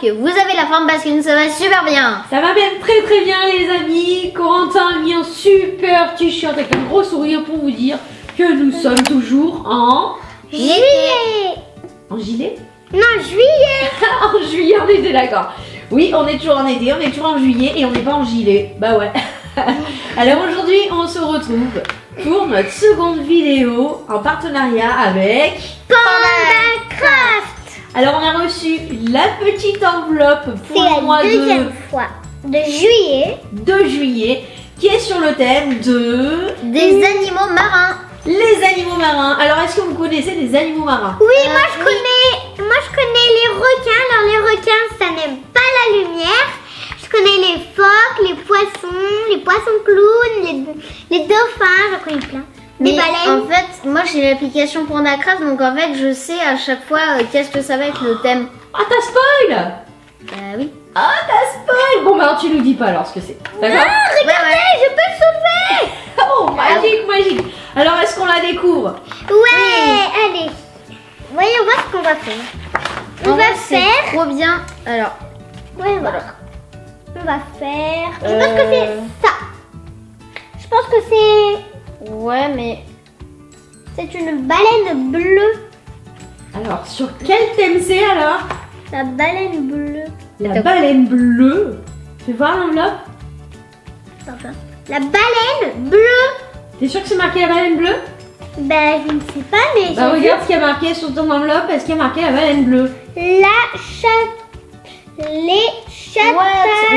j'espère que vous avez la forme parce que nous ça va super bien. Ça va même très très bien les amis. Corentin a mis un super t-shirt avec un gros sourire pour vous dire que nous sommes toujours en Juillet. En gilet. Non, juillet. En juillet, on était d'accord. Oui, on est toujours en été, on est toujours en juillet et on n'est pas en gilet. Bah ouais. Alors aujourd'hui, on se retrouve pour notre seconde vidéo en partenariat avec PandaCraft. Alors on a reçu la petite enveloppe C'est pour le la mois deuxième fois de juillet. de juillet qui est sur le thème de Des animaux marins. les animaux marins. Alors est-ce que vous connaissez les animaux marins? Oui, moi je connais les requins. Alors les requins, ça n'aime pas la lumière. Je connais les phoques, les poissons clowns, les dauphins, j'en connais plein. Des Mais baleines. en fait, moi j'ai l'application PandaCraft, donc en fait je sais à chaque fois qu'est-ce que ça va être le thème. Ah t'as spoil! Oui. Ah t'as spoil! Bon bah tu nous dis pas alors ce que c'est. D'accord? Regardez, je peux le soulever. Oh magique, magique! Alors est-ce qu'on la découvre? Ouais, allez. Voyons voir ce qu'on va faire. On va faire. Trop bien. Alors, Ouais, voilà. On va faire. Je pense que c'est ça. Je pense que ouais, mais c'est une baleine bleue. Alors sur quel thème c'est alors? La baleine bleue. La baleine bleue. Fais voir l'enveloppe. Enfin, la baleine bleue. T'es sûr que c'est marqué la baleine bleue? Ben, je ne sais pas, mais Bah j'ai regarde ce qu'il y a marqué sur ton enveloppe. Est-ce qu'il y a marqué la baleine bleue? vu les chats.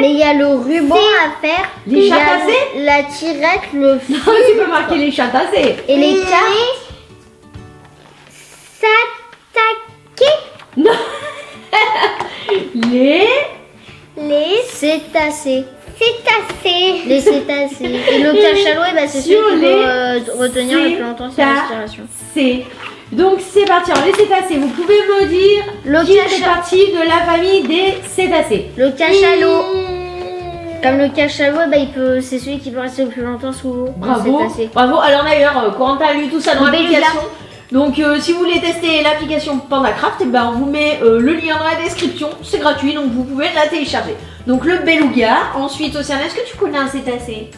mais il y a le ruban à faire. Les il y a chatassés la tirette, le fil Non, tu peux marquer les chatassés. et les cartes. S'attaquer. Non. les Cétacés. Cétacés. Les cétacés. Et le cachalot, bah, c'est celui Sur qui les peut retenir le plus longtemps sa respiration. cétacés. Donc c'est parti. Alors les cétacés, vous pouvez me dire Le qui fait cachalot. partie de la famille des cétacés? Le cachalot. Comme le cachalot, bah, c'est celui qui peut rester le plus longtemps sous l'eau. Bravo, Un cétacé. bravo. Alors d'ailleurs, Corentin a lu tout ça dans Le l'application. Donc si vous voulez tester l'application PandaCraft, eh ben, on vous met le lien dans la description. C'est gratuit, donc vous pouvez la télécharger. Donc le beluga. Ensuite, Océane, est-ce que tu connais un cétacé?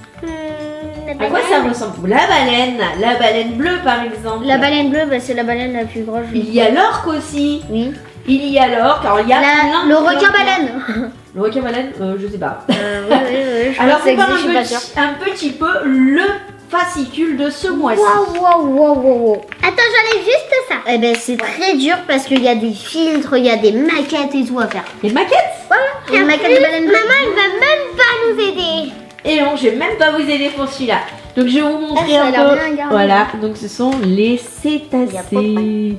À quoi ça ressemble? La baleine bleue par exemple. La baleine bleue, bah, c'est la baleine la plus grosse. Il y a l'orque aussi. Oui. Il y a l'orque. Alors il y a plein Le de requin plein. baleine. Le requin baleine, je sais pas. Oui, je Alors pense que c'est ça pas existe, je suis pas sûre. un petit peu le fascicule de ce mois-ci. Wow. Attends, j'enlève juste ça. Eh ben c'est très dur parce qu'il y a des filtres, il y a des maquettes et tout à faire. Les maquettes? Une En maquette plus, de baleine bleue. maman, elle va même pas nous aider. Et non, je vais même pas vous aider pour celui-là. Donc je vais vous montrer ça a un l'air peu. bien garni. Voilà, donc ce sont les Il y a pas cétacés.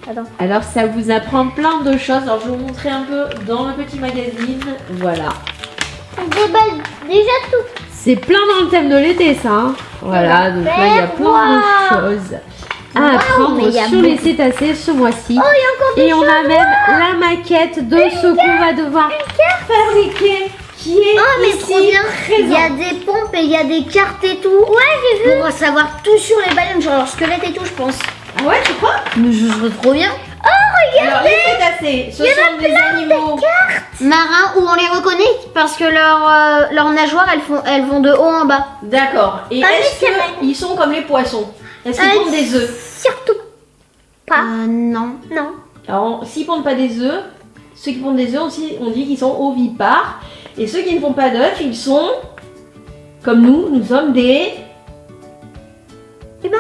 Attends. Alors ça vous apprend plein de choses. Alors je vais vous montrer un peu dans le petit magazine. Voilà. On déballe déjà tout. C'est plein dans le thème de l'été ça. Hein. Voilà, donc là il y a plein de choses à mais apprendre il y a sur les cétacés ce mois-ci. Oh, il y a encore des Et on a même la maquette de ce qu'on va devoir fabriquer qui est Oh mais ici trop bien. Il y présent. a des pompes et il y a des cartes et tout. Ouais, j'ai vu. Pour savoir tout sur les baleines, genre leur squelette et tout, je pense. Ah ouais, tu crois? Mais je trouve trop bien. Alors les cétacés, ce sont des animaux. Marins où on les reconnaît parce que leurs nageoires elles vont de haut en bas. D'accord. Et Ah, mais est-ce c'est vrai. qu'ils sont comme les poissons? Est-ce qu'ils pondent des œufs? Surtout pas. Non. Non. Alors, s'ils pondent pas des œufs, ceux qui pondent des œufs aussi, on dit qu'ils sont ovipares. Et ceux qui ne font pas d'œufs, ils sont comme nous sommes des Eh ben,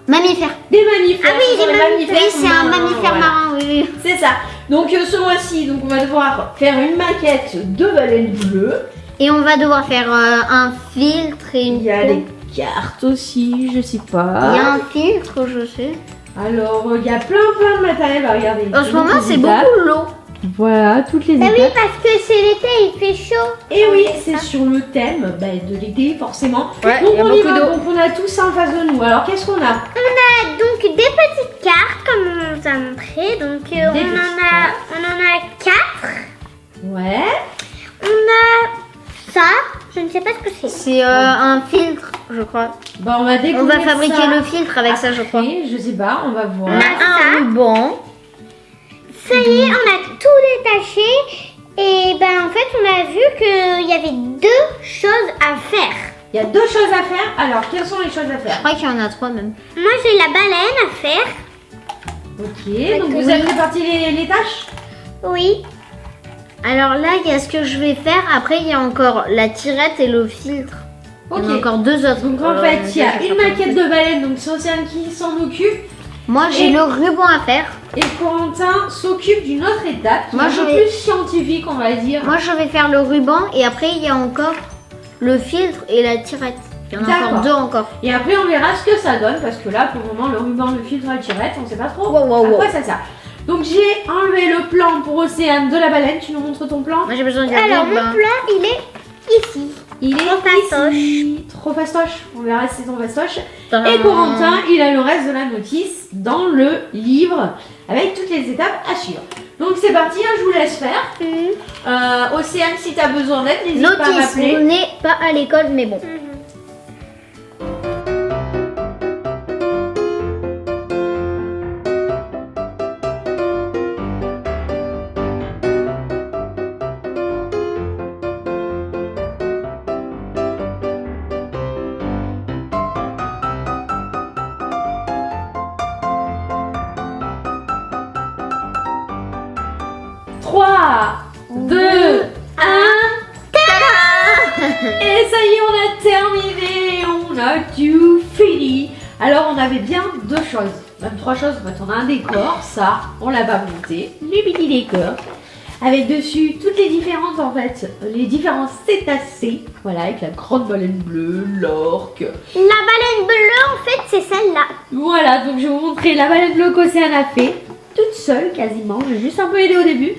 Mammifères. des mammifères. Ah oui, Ce sont des les mammifères. Oui, c'est un mammifère voilà. marin, oui. C'est ça. Donc ce mois-ci, donc on va devoir faire une maquette de baleine bleue. Et on va devoir faire un filtre et une Il y a pompe. des cartes aussi, je sais Il y a pas. un filtre, je sais. Alors il y a plein de matériel à regarder. En ce moment, Toutes les c'est étapes. beaucoup l'eau. Voilà, toutes les bah oui, étapes. parce que c'est l'été, il fait chaud. Et oui, c'est sur le thème de l'été, forcément. Ouais, donc il y a on y beaucoup va, d'eau. donc on a tout ça en face de nous. Alors qu'est-ce qu'on a? On a donc des petites cartes, comme on nous a montré. Donc on en a 4. Ouais. On a ça. Je ne sais pas ce que c'est. C'est un filtre, je crois. Bah on va découvrir On va fabriquer ça le filtre avec ça, je crois. après, je sais pas, on va voir. On a un ruban. Ça y est, on a tout détaché. Et ben en fait, on a vu qu'il y avait 2 choses à faire. Il y a 2 choses à faire. Alors, quelles sont les choses à Je faire? crois qu'il y en a 3 même. Moi, j'ai la baleine à faire. Ok, donc vous avez réparti les tâches? Oui. Alors là, il y a ce que je vais faire. Après, il y a encore la tirette et le filtre. Ok. Il y en a encore 2 autres. Donc en fait, il y a une maquette de baleine, donc c'est Océane qui s'en occupe. Moi, j'ai Et- le ruban à faire. Et Corentin s'occupe d'une autre étape, qui Moi, est un je peu vais- plus scientifique, on va dire. Moi, je vais faire le ruban et après, il y a encore le filtre et la tirette. Il y en a D'accord. encore 2 encore. Et après, on verra ce que ça donne, parce que là, pour le moment, le ruban, le filtre, la tirette, on sait pas trop Wow. à quoi ça sert. Donc j'ai enlevé le plan pour Océane de la baleine. Tu nous montres ton plan? Moi, j'ai besoin de Alors, mon ruban. plan, il est ici. Il est Trop fastoche. ici. Trop fastoche. On verra si c'est ton fastoche. Tadam. Et Corentin, il a le reste de la notice dans le livre avec toutes les étapes à suivre. Donc c'est parti, hein, je vous laisse faire. Océane, si tu as besoin d'aide, n'hésite pas à Notice, m'appeler. on n'est pas à l'école, mais bon. Trois, 2, 1. Et ça y est, on a terminé. On a tout fini. Alors, on avait bien 2 choses. Même 3 choses. En fait, on a un décor. Ça, on l'a pas monté. Le mini décor. Avec dessus toutes les différentes, en fait, les différents cétacés. Voilà, avec la grande baleine bleue, l'orque. La baleine bleue, en fait, c'est celle-là. Voilà, donc je vais vous montrer la baleine bleue qu'Océane a fait. Toute seule, quasiment. J'ai juste un peu aidé au début.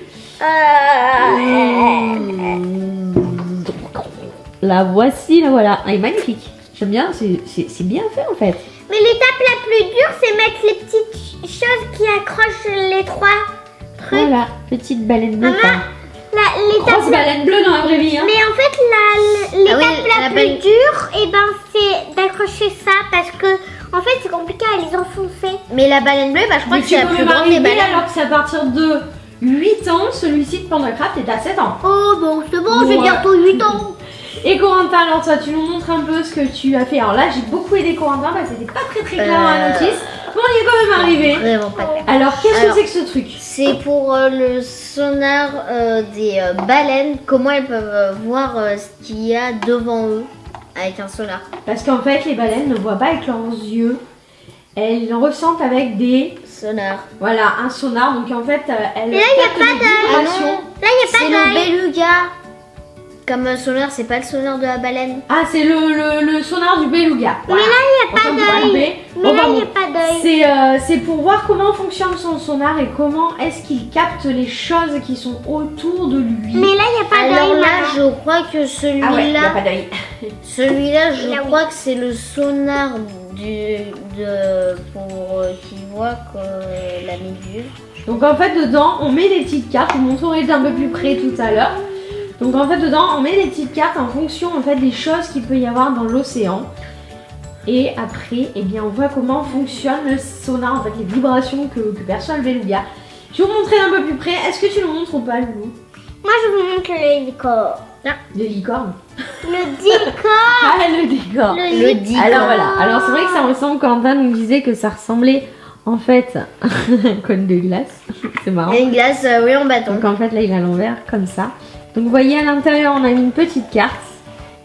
La voici, la voilà. Elle est magnifique. J'aime bien, c'est bien fait en fait. Mais l'étape la plus dure, c'est mettre les petites choses qui accrochent les 3 trucs. Voilà, petite baleine bleue. Maman, l'étape Grosse baleine bleue dans la vraie vie. Hein. Mais en fait, l'étape Ah oui, la la plus baleine- dure, et ben, c'est d'accrocher ça parce que, en fait, c'est compliqué à les enfoncer. Mais la baleine bleue, bah, je crois Mais que tu c'est la peux plus même grande des arriver baleines. alors que c'est à partir de 8 ans. Celui-ci de Pandacraft est à 7 ans. Oh, bon, c'est bon, j'ai Ouais. bientôt 8 ans. Et Corentin, alors toi, tu nous montres un peu ce que tu as fait. Alors là, j'ai beaucoup aidé Corentin parce que c'était pas très clair dans la notice. Mais on y est quand même arrivé. Vraiment pas clair. Alors, qu'est-ce que Alors, c'est que ce truc? C'est pour le sonar des baleines, comment elles peuvent voir ce qu'il y a devant eux avec un sonar. Parce qu'en fait, les baleines ne voient pas avec leurs yeux. Elles ressentent avec des... Sonar. Voilà, un sonar. Donc en fait, elles là, y a captent pas les d'œil. vibrations. Là, il C'est n'y a pas le d'œil. beluga. Comme un sonar, c'est pas le sonar de la baleine. Ah, c'est le sonar du beluga. Voilà. Mais là, il n'y a Enfin, pas vous d'œil. trompez. Mais Bon, là, bah, il n'y a bon. pas d'œil. C'est pour voir comment fonctionne son sonar et comment est-ce qu'il capte les choses qui sont autour de lui. Mais là, il n'y a pas Alors d'œil, là, maman. je crois que Ah ouais, il n'y a celui-là, pas d'œil. celui-là, je Là, oui. crois que c'est le sonar pour qu'il voit que la méduse. Donc en fait, dedans, on met des petites cartes. Je vous montrerai d'un peu plus près tout à l'heure. Donc en fait, dedans, on met des petites cartes en fonction en fait des choses qu'il peut y avoir dans l'océan. Et après, eh bien, on voit comment fonctionne le sonar, en fait, les vibrations que perçoit le beluga. Je vais vous montrer d'un peu plus près. Est-ce que tu le montres ou pas, Loulou? Moi, je vous montre le décor. Le licorne. Le décor. Ah, le décor. Le dit. Alors voilà. Alors c'est vrai que ça ressemble, Quentin nous disait que ça ressemblait en fait à un cône de glace. C'est marrant. Et une glace, oui, en bâton. Donc en fait là il est à l'envers comme ça. Donc vous voyez à l'intérieur on a mis une petite carte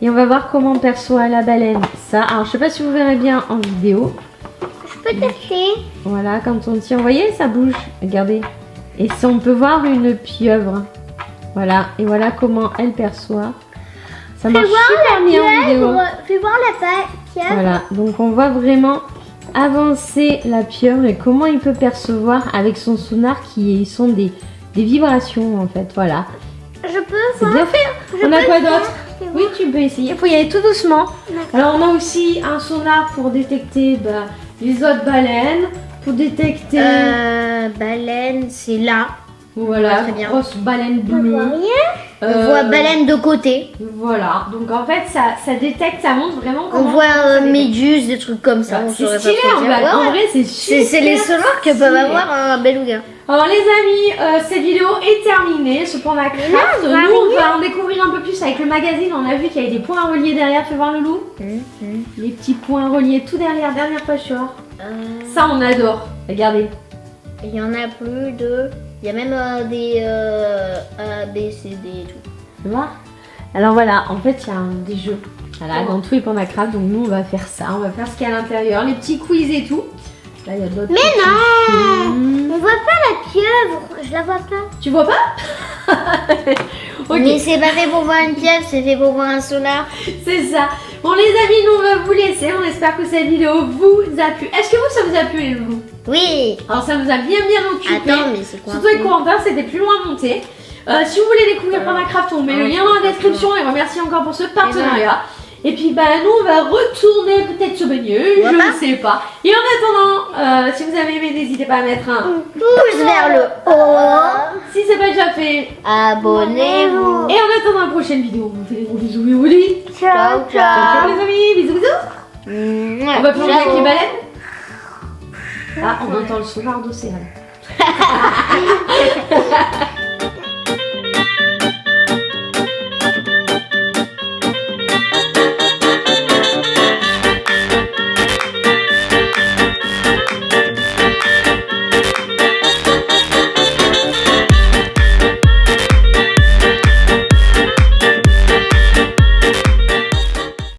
et on va voir comment perçoit la baleine ça. Alors je sais pas si vous verrez bien en vidéo. Je peux tester. Voilà, quand on tient, vous voyez ça bouge. Regardez. Et si on peut voir une pieuvre. Voilà, et voilà comment elle perçoit. Ça marche super bien en vidéo. Fais voir la pieuvre. Voilà, donc on voit vraiment avancer la pieuvre et comment il peut percevoir avec son sonar qui sont des vibrations en fait. Voilà, Je peux c'est voir. bien fait. Hein. Je On a peux quoi le faire. d'autre? Fais Oui, voir. tu peux essayer. Il faut y aller tout doucement. D'accord. Alors on a aussi un sonar pour détecter les autres baleines, pour détecter. Baleine, c'est là. Voilà, Très bien. grosse baleine On voit bleue. rien. On voit baleine de côté. Voilà, donc en fait ça détecte, ça montre vraiment On comment. voit ça détecte. méduses, des trucs comme ça. Ouais, on c'est saurait stylé pas trop en dire. fait. Ouais, En ouais. vrai, c'est C'est les super sonores que peuvent stylé. avoir un beluga. Alors les amis, cette vidéo est terminée, ce Panda Craft. on Nous va on va en découvrir un peu plus avec le magazine. On a vu qu'il y avait des points reliés derrière, fais voir le loup. Les petits points reliés tout derrière, dernière page tu vois. Ça on adore, regardez. Il y en a plus de. Il y a même des A, B, C, D et tout. Tu vois. Alors voilà, en fait il y a des jeux. Voilà, dans tous les Panda Craft, donc nous on va faire ça, on va faire ce qu'il y a à l'intérieur, les petits quiz et tout. Là il y a d'autres. Mais petits non, films. on voit pas la pieuvre. Je la vois pas. Tu vois pas? Ok. Mais c'est pas fait pour voir une pieuvre, c'est fait pour voir un sonar. C'est ça. Bon les amis, nous on va vous laisser. On espère que cette vidéo vous a plu. Est-ce que vous, ça vous a plu les loups? Oui. Alors ça vous a bien occupé. Attends, mais c'est quoi? Surtout les commentaires, c'était plus loin à monter. Si vous voulez découvrir Panda Craft, on met le lien dans la description et remercie encore pour ce partenariat. Et puis bah nous on va retourner peut-être se baigner, je ne sais pas. Et en attendant, si vous avez aimé, n'hésitez pas à mettre un Pouce vers le haut. si c'est pas déjà fait. Abonnez-vous. Et en attendant la prochaine vidéo, on vous fait des gros bisous et on vous dit Ciao, ciao ciao. les amis, bisous bisous. On va plonger avec les baleines. Ah, on entend le sonar d'océan.